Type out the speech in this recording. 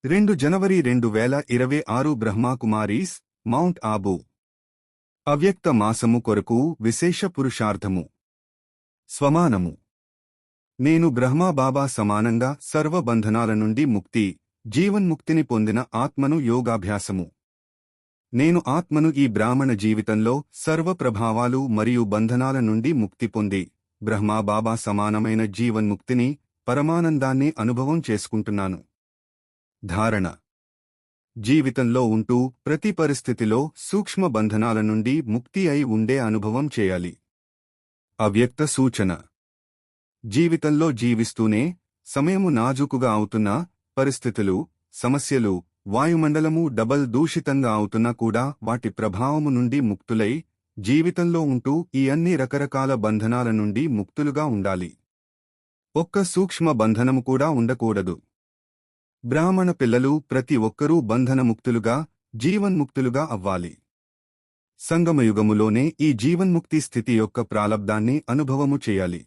జనవరి 2026 బ్రహ్మాకుమారీస్ mount Abu అవ్యక్త మాసము కొరకు విశేష పురుషార్థము స్వమానము. నేను బ్రహ్మాబాబా సమానంగా సర్వ బంధనాల నుండి ముక్తి జీవన్ముక్తిని పొందిన ఆత్మను. యోగాభ్యాసము. నేను ఆత్మను ఈ బ్రాహ్మణ జీవితంలో సర్వ ప్రభావాలు మరియు బంధనాల నుండి ముక్తి పొంది బ్రహ్మాబాబా సమానమైన జీవన్ముక్తిని పరమానందాన్ని అనుభవం చేసుకుంటున్నాను. ధారణ: జీవితంలో ఉంటూ ప్రతి పరిస్థితిలో సూక్ష్మ బంధనాల నుండి ముక్తి అయి ఉండే అనుభవం చేయాలి. అవ్యక్త సూచన: జీవితంలో జీవిస్తూనే సమయము నాజూకుగా అవుతున్నా, పరిస్థితులు, సమస్యలు, వాయుమండలము దూషితంగా అవుతున్నా కూడా వాటి ప్రభావము నుండి ముక్తులై జీవితంలో ఉంటూ ఈ అన్ని రకరకాల బంధనాల నుండి ముక్తులుగా ఉండాలి. ఒక్క సూక్ష్మ బంధనము కూడా ఉండకూడదు. బ్రాహ్మణ పిల్లలు ప్రతి ఒక్కరూ బంధనముక్తులుగా, జీవన్ముక్తులుగా అవ్వాలి. సంగమయుగములోనే ఈ జీవన్ముక్తి స్థితి యొక్క ప్రాలబ్ధాన్ని అనుభవము చేయాలి.